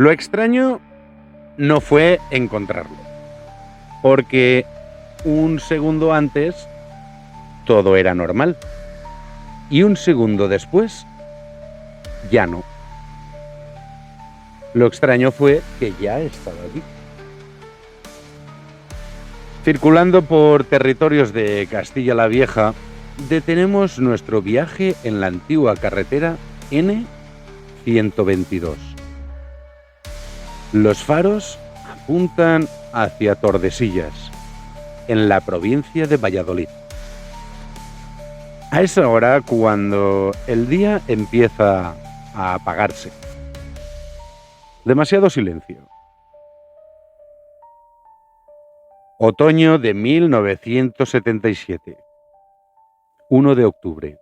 Lo extraño no fue encontrarlo, porque un segundo antes todo era normal y un segundo después ya no. Lo extraño fue que ya estaba allí. Circulando por territorios de Castilla la Vieja, detenemos nuestro viaje en la antigua carretera N122. Los faros apuntan hacia Tordesillas, en la provincia de Valladolid. A esa hora, cuando el día empieza a apagarse. Demasiado silencio. Otoño de 1977. 1 de octubre.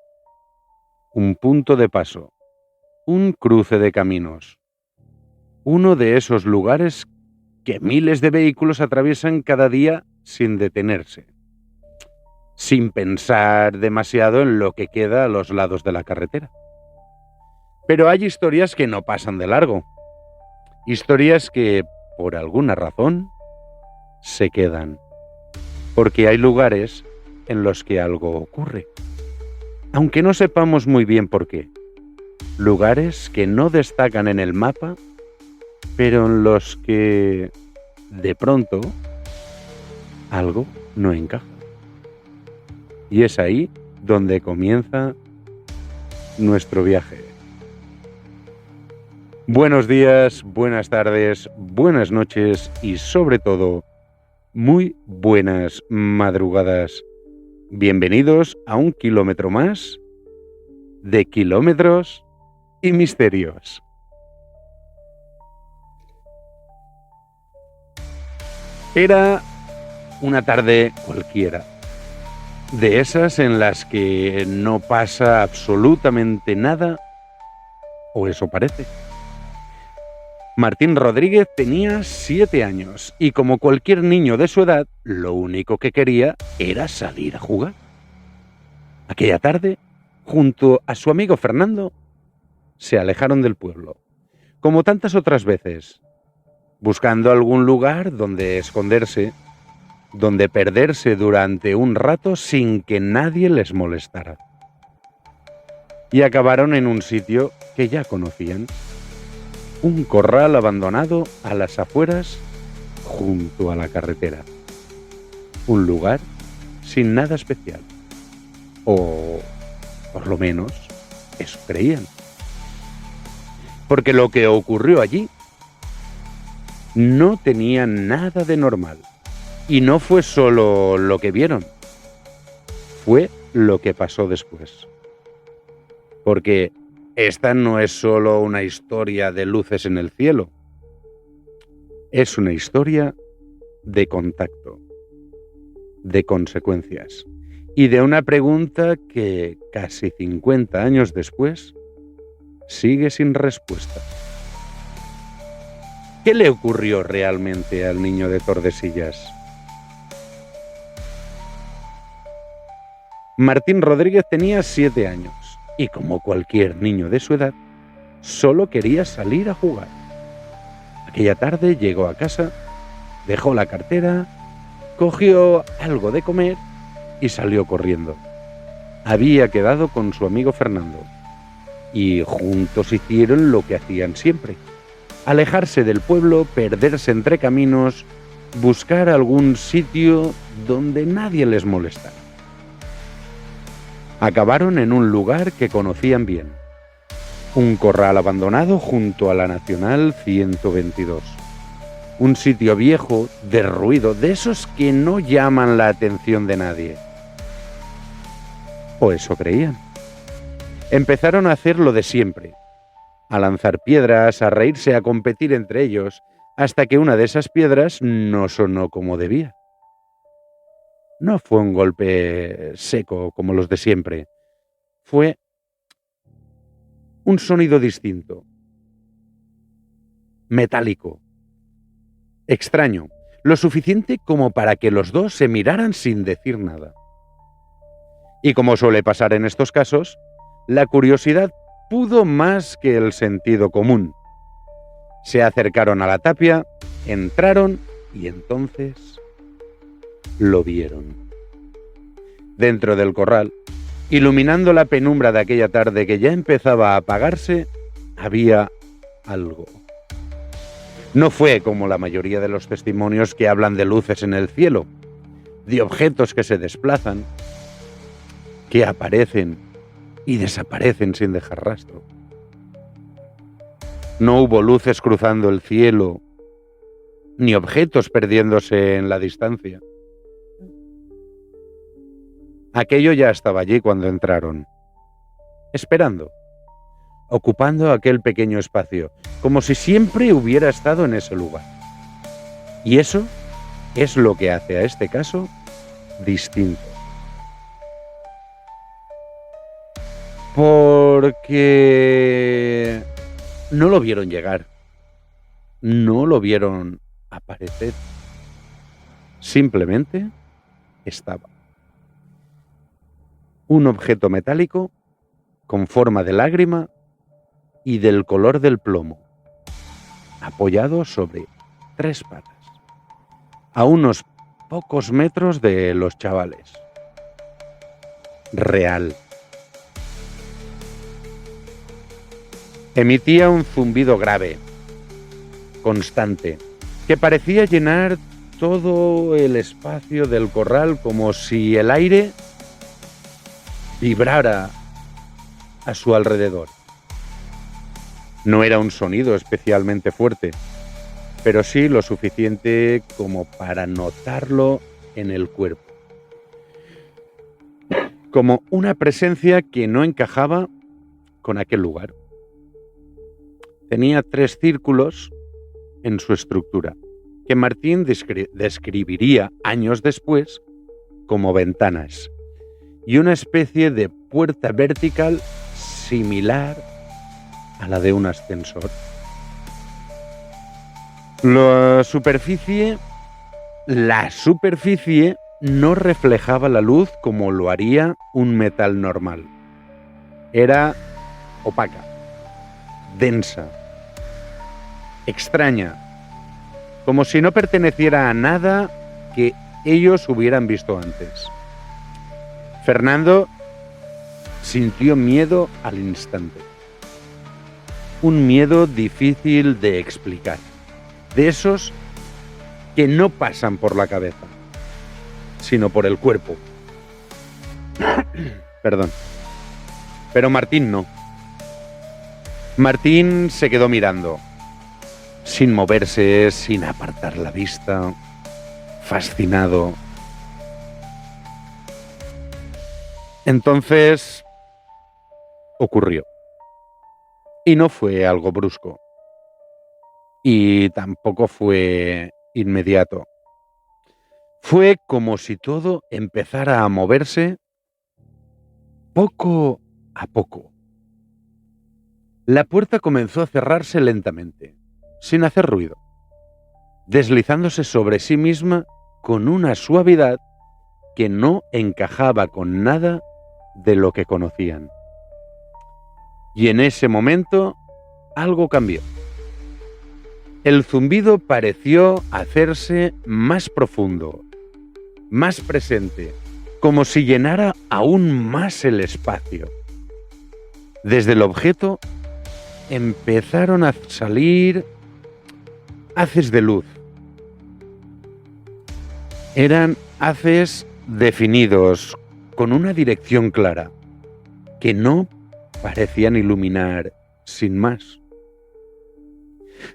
Un punto de paso. Un cruce de caminos. Uno de esos lugares que miles de vehículos atraviesan cada día sin detenerse, sin pensar demasiado en lo que queda a los lados de la carretera. Pero hay historias que no pasan de largo. Historias que, por alguna razón, se quedan. Porque hay lugares en los que algo ocurre, aunque no sepamos muy bien por qué. Lugares que no destacan en el mapa, pero en los que, de pronto, algo no encaja. Y es ahí donde comienza nuestro viaje. Buenos días, buenas tardes, buenas noches y sobre todo, muy buenas madrugadas. Bienvenidos a un kilómetro más de Kilómetros y Misterios. Era una tarde cualquiera, de esas en las que no pasa absolutamente nada, o eso parece. Martín Rodríguez tenía 7 años y como cualquier niño de su edad, lo único que quería era salir a jugar. Aquella tarde, junto a su amigo Fernando, se alejaron del pueblo, como tantas otras veces, buscando algún lugar donde esconderse, donde perderse durante un rato sin que nadie les molestara. Y acabaron en un sitio que ya conocían. Un corral abandonado a las afueras junto a la carretera. Un lugar sin nada especial. O, por lo menos, eso creían. Porque lo que ocurrió allí no tenía nada de normal. Y no fue solo lo que vieron. Fue lo que pasó después. Porque esta no es solo una historia de luces en el cielo. Es una historia de contacto, de consecuencias y de una pregunta que casi 50 años después sigue sin respuesta. ¿Qué le ocurrió realmente al niño de Tordesillas? Martín Rodríguez tenía 7 años. Y como cualquier niño de su edad, solo quería salir a jugar. Aquella tarde llegó a casa, dejó la cartera, cogió algo de comer y salió corriendo. Había quedado con su amigo Fernando y juntos hicieron lo que hacían siempre: alejarse del pueblo, perderse entre caminos, buscar algún sitio donde nadie les molestara. Acabaron en un lugar que conocían bien, un corral abandonado junto a la Nacional 122, un sitio viejo, derruido, de esos que no llaman la atención de nadie. O eso creían. Empezaron a hacer lo de siempre, a lanzar piedras, a reírse, a competir entre ellos, hasta que una de esas piedras no sonó como debía. No fue un golpe seco como los de siempre. Fue un sonido distinto. Metálico. Extraño. Lo suficiente como para que los dos se miraran sin decir nada. Y como suele pasar en estos casos, la curiosidad pudo más que el sentido común. Se acercaron a la tapia, entraron y entonces lo vieron. Dentro del corral, iluminando la penumbra de aquella tarde que ya empezaba a apagarse, había algo. No fue como la mayoría de los testimonios que hablan de luces en el cielo, de objetos que se desplazan, que aparecen y desaparecen sin dejar rastro. No hubo luces cruzando el cielo, ni objetos perdiéndose en la distancia. Aquello ya estaba allí cuando entraron, esperando, ocupando aquel pequeño espacio, como si siempre hubiera estado en ese lugar. Y eso es lo que hace a este caso distinto. Porque no lo vieron llegar, no lo vieron aparecer, simplemente estaba. Un objeto metálico con forma de lágrima y del color del plomo, apoyado sobre 3 patas, a unos pocos metros de los chavales. Real. Emitía un zumbido grave, constante, que parecía llenar todo el espacio del corral como si el aire vibrara a su alrededor. No era un sonido especialmente fuerte, pero sí lo suficiente como para notarlo en el cuerpo. Como una presencia que no encajaba con aquel lugar. Tenía 3 círculos en su estructura, que Martín describiría años después como ventanas, y una especie de puerta vertical similar a la de un ascensor. La superficie no reflejaba la luz como lo haría un metal normal. Era opaca, densa, extraña, como si no perteneciera a nada que ellos hubieran visto antes. Fernando sintió miedo al instante. Un miedo difícil de explicar. De esos que no pasan por la cabeza, sino por el cuerpo. Perdón. Pero Martín no. Martín se quedó mirando, sin moverse, sin apartar la vista, fascinado. Entonces ocurrió. Y no fue algo brusco. Y tampoco fue inmediato. Fue como si todo empezara a moverse poco a poco. La puerta comenzó a cerrarse lentamente, sin hacer ruido, deslizándose sobre sí misma con una suavidad que no encajaba con nada de lo que conocían. Y en ese momento algo cambió. El zumbido pareció hacerse más profundo, más presente, como si llenara aún más el espacio. Desde el objeto empezaron a salir haces de luz. Eran haces definidos, con una dirección clara, que no parecían iluminar sin más.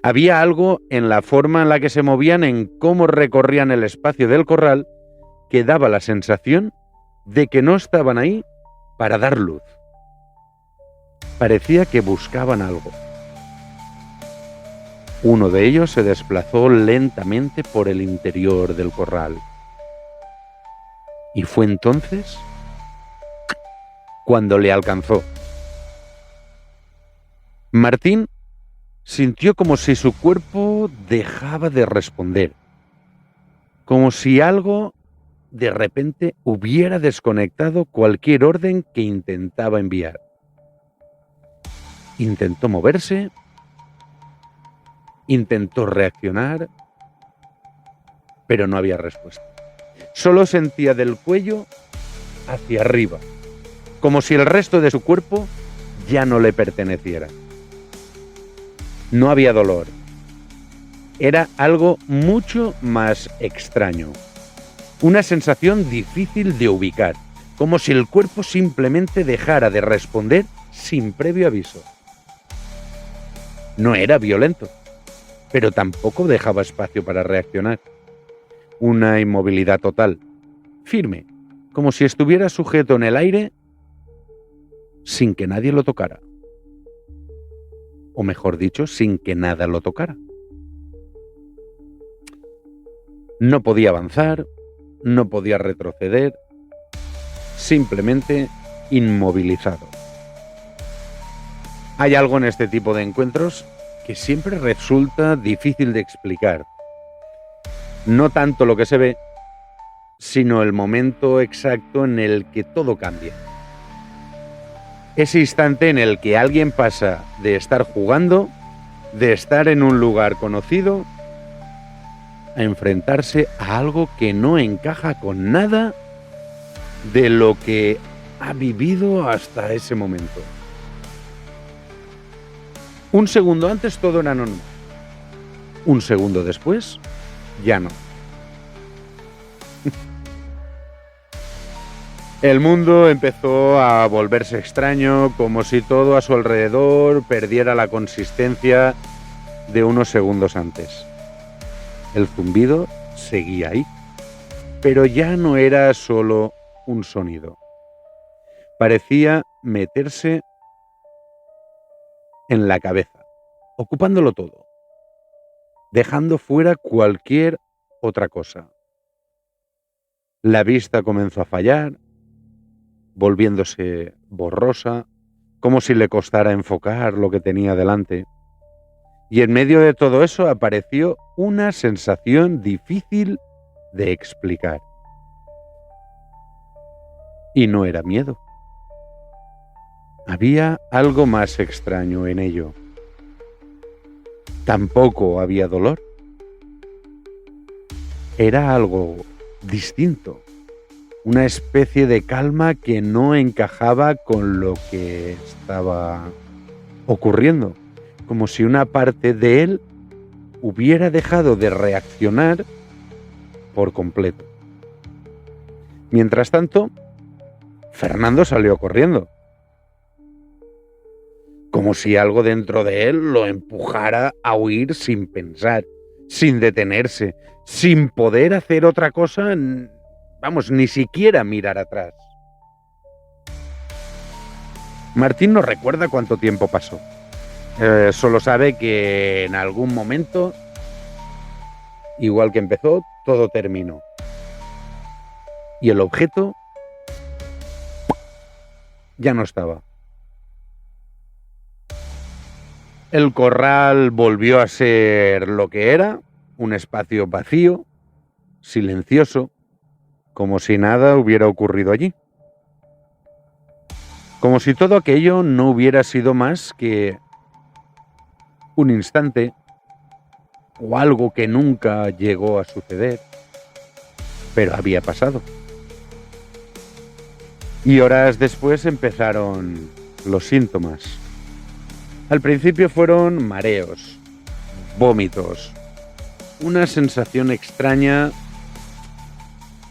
Había algo en la forma en la que se movían, en cómo recorrían el espacio del corral, que daba la sensación de que no estaban ahí para dar luz. Parecía que buscaban algo. Uno de ellos se desplazó lentamente por el interior del corral. Y fue entonces cuando le alcanzó. Martín sintió como si su cuerpo dejaba de responder, como si algo de repente hubiera desconectado cualquier orden que intentaba enviar. Intentó moverse, Intentó reaccionar, pero no había respuesta. Solo sentía del cuello hacia arriba, como si el resto de su cuerpo ya no le perteneciera. No había dolor. Era algo mucho más extraño. Una sensación difícil de ubicar, como si el cuerpo simplemente dejara de responder sin previo aviso. No era violento, pero tampoco dejaba espacio para reaccionar. Una inmovilidad total, firme, como si estuviera sujeto en el aire sin que nadie lo tocara. O mejor dicho, sin que nada lo tocara. No podía avanzar, no podía retroceder, simplemente inmovilizado. Hay algo en este tipo de encuentros que siempre resulta difícil de explicar. No tanto lo que se ve, sino el momento exacto en el que todo cambia. Ese instante en el que alguien pasa de estar jugando, de estar en un lugar conocido, a enfrentarse a algo que no encaja con nada de lo que ha vivido hasta ese momento. Un segundo antes todo era normal. Un segundo después, ya no. El mundo empezó a volverse extraño, como si todo a su alrededor perdiera la consistencia de unos segundos antes. El zumbido seguía ahí, pero ya no era solo un sonido. Parecía meterse en la cabeza, ocupándolo todo, dejando fuera cualquier otra cosa. La vista comenzó a fallar, volviéndose borrosa, como si le costara enfocar lo que tenía delante. Y en medio de todo eso apareció una sensación difícil de explicar. Y no era miedo. Había algo más extraño en ello. Tampoco había dolor. Era algo distinto. Una especie de calma que no encajaba con lo que estaba ocurriendo. Como si una parte de él hubiera dejado de reaccionar por completo. Mientras tanto, Fernando salió corriendo. Como si algo dentro de él lo empujara a huir sin pensar, sin detenerse, sin poder hacer otra cosa, vamos, ni siquiera mirar atrás. Martín no recuerda cuánto tiempo pasó. Solo sabe que en algún momento, igual que empezó, todo terminó. Y el objeto ya no estaba. El corral volvió a ser lo que era, un espacio vacío, silencioso, como si nada hubiera ocurrido allí. Como si todo aquello no hubiera sido más que un instante o algo que nunca llegó a suceder, pero había pasado. Y horas después empezaron los síntomas. Al principio fueron mareos, vómitos, una sensación extraña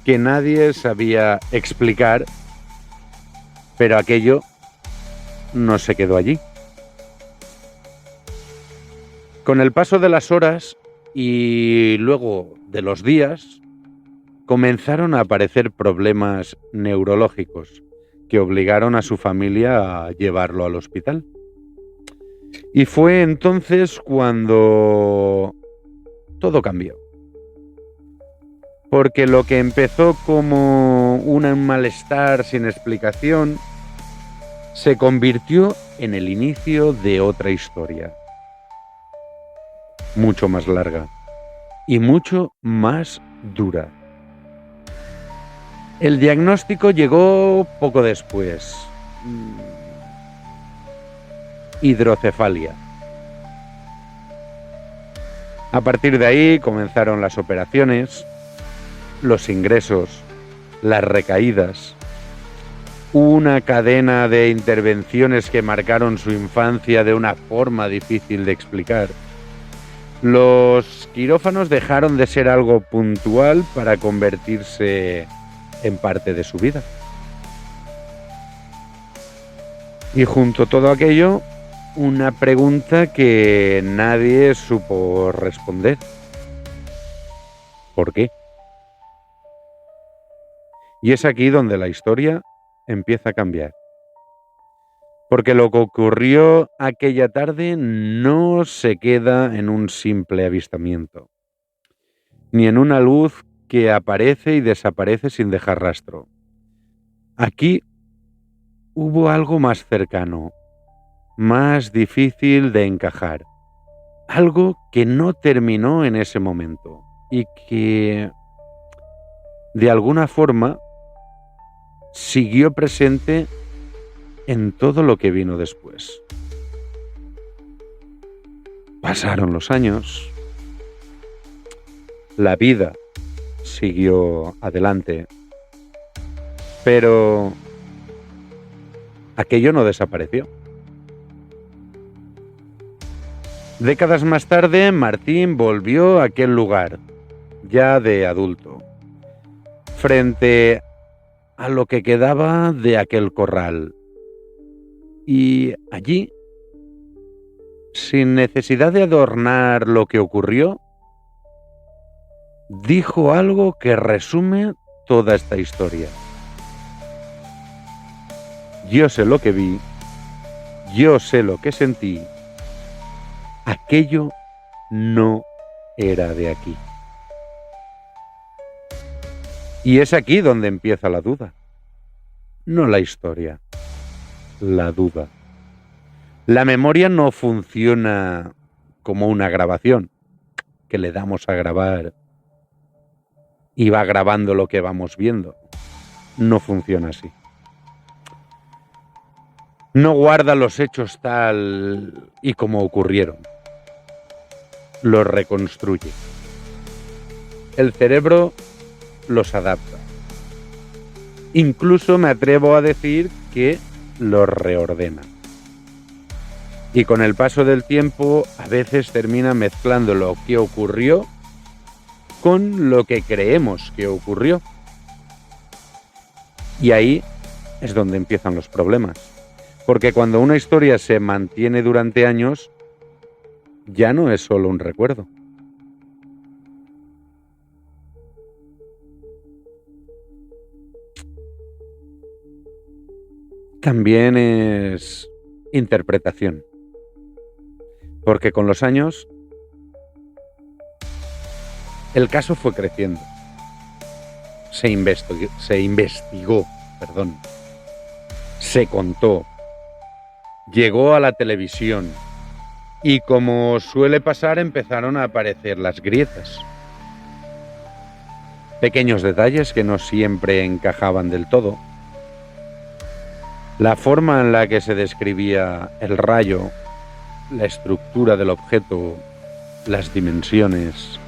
que nadie sabía explicar, pero aquello no se quedó allí. Con el paso de las horas y luego de los días, comenzaron a aparecer problemas neurológicos que obligaron a su familia a llevarlo al hospital. Y fue entonces cuando todo cambió. Porque lo que empezó como un malestar sin explicación se convirtió en el inicio de otra historia. Mucho más larga y mucho más dura. El diagnóstico llegó poco después. Hidrocefalia. A partir de ahí comenzaron las operaciones, los ingresos, las recaídas, una cadena de intervenciones que marcaron su infancia de una forma difícil de explicar. Los quirófanos dejaron de ser algo puntual para convertirse en parte de su vida. Y junto a todo aquello, una pregunta que nadie supo responder. ¿Por qué? Y es aquí donde la historia empieza a cambiar. Porque lo que ocurrió aquella tarde no se queda en un simple avistamiento, ni en una luz que aparece y desaparece sin dejar rastro. Aquí hubo algo más cercano, más difícil de encajar, algo que no terminó en ese momento y que, de alguna forma, siguió presente en todo lo que vino después. Pasaron los años, la vida siguió adelante, pero aquello no desapareció. Décadas más tarde, Martín volvió a aquel lugar, ya de adulto, frente a lo que quedaba de aquel corral. Y allí, sin necesidad de adornar lo que ocurrió, dijo algo que resume toda esta historia. Yo sé lo que vi, yo sé lo que sentí, aquello no era de aquí. Y es aquí donde empieza la duda, no la historia. La duda. La memoria no funciona como una grabación, que le damos a grabar y va grabando lo que vamos viendo. No funciona así. No guarda los hechos tal y como ocurrieron. Los reconstruye. El cerebro los adapta. Incluso me atrevo a decir que los reordena. Y con el paso del tiempo a veces termina mezclando lo que ocurrió con lo que creemos que ocurrió. Y ahí es donde empiezan los problemas. Porque cuando una historia se mantiene durante años, ya no es solo un recuerdo. También es interpretación. Porque con los años el caso fue creciendo. Se investigó, se contó, llegó a la televisión y, como suele pasar, empezaron a aparecer las grietas. Pequeños detalles que no siempre encajaban del todo. La forma en la que se describía el rayo, la estructura del objeto, las dimensiones.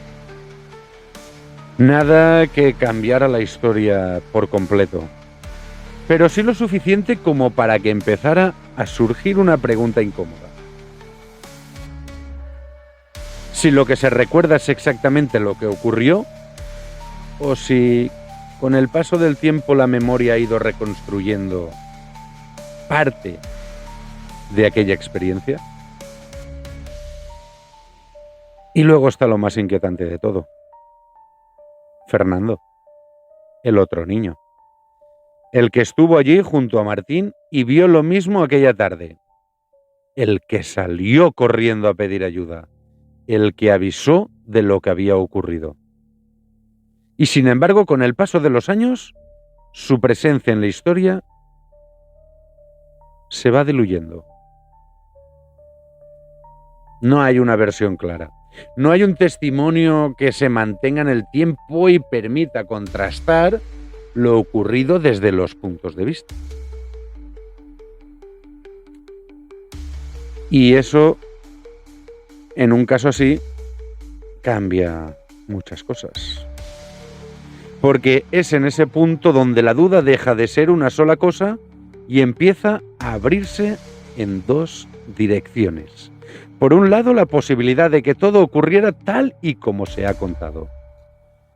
Nada que cambiara la historia por completo, pero sí lo suficiente como para que empezara a surgir una pregunta incómoda. Si lo que se recuerda es exactamente lo que ocurrió, o si con el paso del tiempo la memoria ha ido reconstruyendo parte de aquella experiencia. Y luego está lo más inquietante de todo. Fernando, el otro niño. El que estuvo allí junto a Martín y vio lo mismo aquella tarde. El que salió corriendo a pedir ayuda. El que avisó de lo que había ocurrido. Y sin embargo, con el paso de los años, su presencia en la historia se va diluyendo. No hay una versión clara. No hay un testimonio que se mantenga en el tiempo y permita contrastar lo ocurrido desde los puntos de vista. Y eso, en un caso así, cambia muchas cosas. Porque es en ese punto donde la duda deja de ser una sola cosa y empieza a abrirse en dos direcciones. Por un lado, la posibilidad de que todo ocurriera tal y como se ha contado.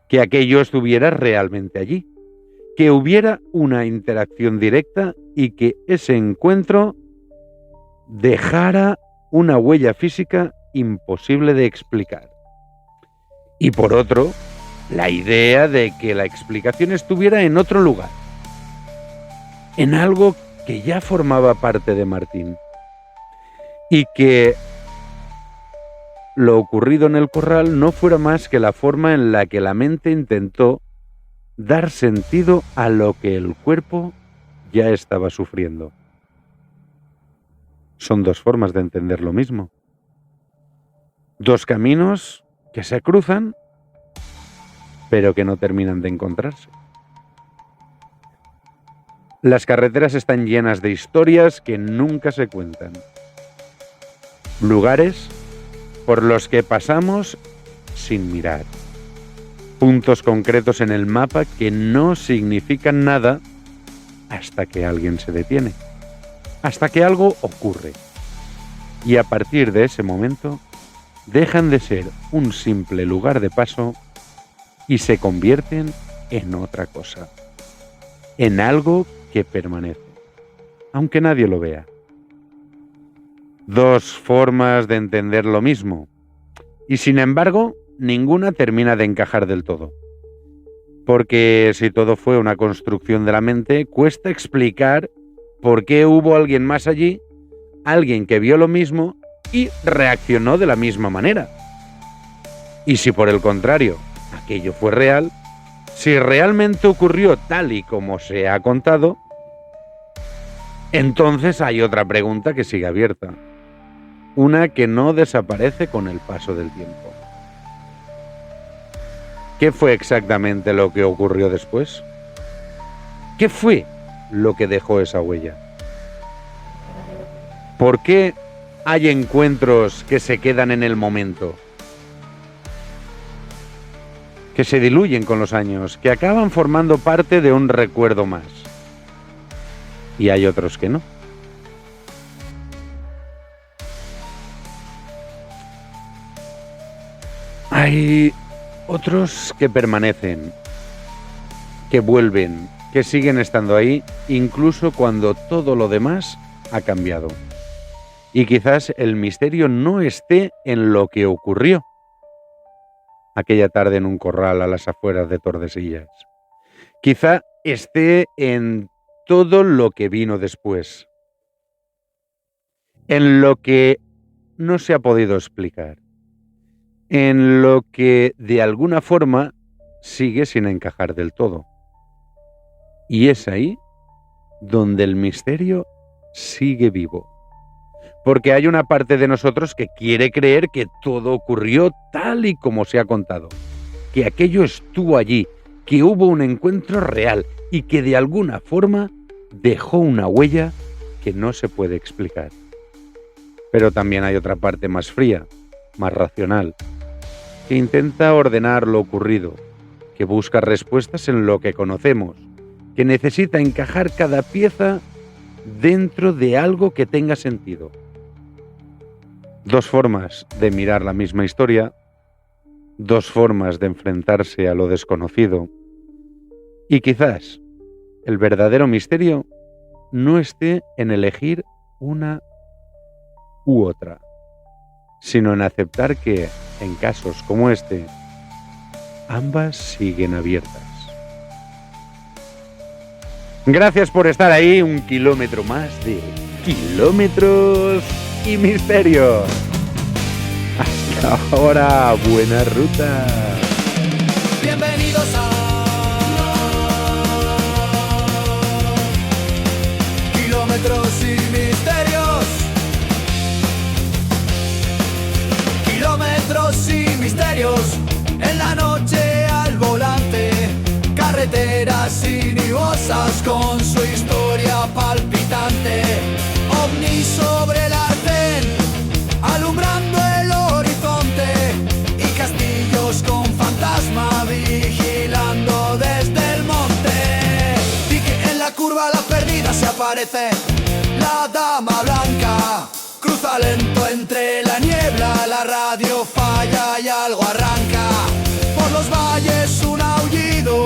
Que aquello estuviera realmente allí. Que hubiera una interacción directa y que ese encuentro dejara una huella física imposible de explicar. Y por otro, la idea de que la explicación estuviera en otro lugar, en algo que ya formaba parte de Martín, y que lo ocurrido en el corral no fuera más que la forma en la que la mente intentó dar sentido a lo que el cuerpo ya estaba sufriendo. Son dos formas de entender lo mismo. Dos caminos que se cruzan, pero que no terminan de encontrarse. Las carreteras están llenas de historias que nunca se cuentan. Lugares por los que pasamos sin mirar. Puntos concretos en el mapa que no significan nada hasta que alguien se detiene. Hasta que algo ocurre. Y a partir de ese momento, dejan de ser un simple lugar de paso y se convierten en otra cosa, en algo que permanece, aunque nadie lo vea. Dos formas de entender lo mismo, y sin embargo, ninguna termina de encajar del todo. Porque si todo fue una construcción de la mente, cuesta explicar por qué hubo alguien más allí, alguien que vio lo mismo y reaccionó de la misma manera. Y si por el contrario, aquello fue real, si realmente ocurrió tal y como se ha contado, entonces hay otra pregunta que sigue abierta. Una que no desaparece con el paso del tiempo. ¿Qué fue exactamente lo que ocurrió después? ¿Qué fue lo que dejó esa huella? ¿Por qué hay encuentros que se quedan en el momento? Que se diluyen con los años, que acaban formando parte de un recuerdo más. Y hay otros que no. Hay otros que permanecen, que vuelven, que siguen estando ahí, incluso cuando todo lo demás ha cambiado. Y quizás el misterio no esté en lo que ocurrió aquella tarde en un corral a las afueras de Tordesillas. Quizá esté en todo lo que vino después, en lo que no se ha podido explicar, en lo que de alguna forma sigue sin encajar del todo. Y es ahí donde el misterio sigue vivo. Porque hay una parte de nosotros que quiere creer que todo ocurrió tal y como se ha contado, que aquello estuvo allí, que hubo un encuentro real y que de alguna forma dejó una huella que no se puede explicar. Pero también hay otra parte más fría, más racional, que intenta ordenar lo ocurrido, que busca respuestas en lo que conocemos, que necesita encajar cada pieza dentro de algo que tenga sentido. Dos formas de mirar la misma historia, dos formas de enfrentarse a lo desconocido, y quizás el verdadero misterio no esté en elegir una u otra, sino en aceptar que, en casos como este, ambas siguen abiertas. Gracias por estar ahí, un kilómetro más de kilómetros y misterios. Hasta ahora, buena ruta. Bienvenidos a Kilómetros y Misterios. Kilómetros y misterios. En la noche al volante, carreteras sinuosas con su historia palpitante. Ovnis sobre el arcén, alumbrando el horizonte, y castillos curva la perdida se aparece la dama blanca. Cruza lento entre la niebla, la radio falla y algo arranca. Por los valles un aullido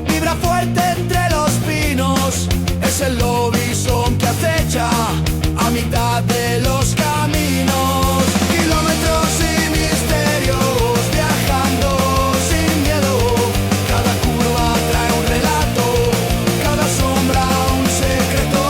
vibra fuerte entre los pinos. Es el lobizón que acecha a mitad de los caminos. Kilómetros y misterios viajando sin miedo. Cada curva trae un relato, cada sombra un secreto.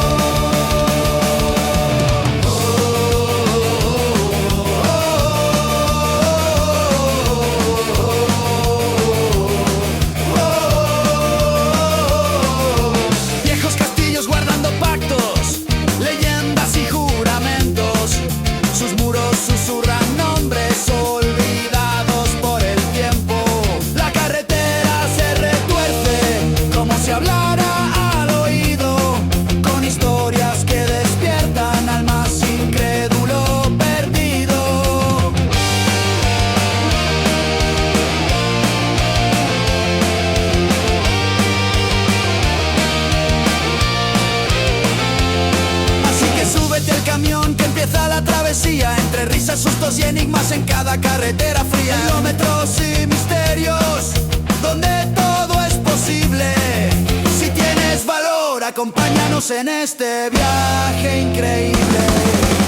Viejos castillos guardando pactos, leyendas y juramentos. Sus muros susurran nombres olvidados por el tiempo. La carretera se retuerce como si hablara al oído, con historias que despiertan al más incrédulo perdido. Así que súbete al camión que empieza la travesía, entre risas, sustos y enigmas en cada carretera fría. Kilómetros y misterios, donde todo es posible. Si tienes valor, acompáñanos en este viaje increíble.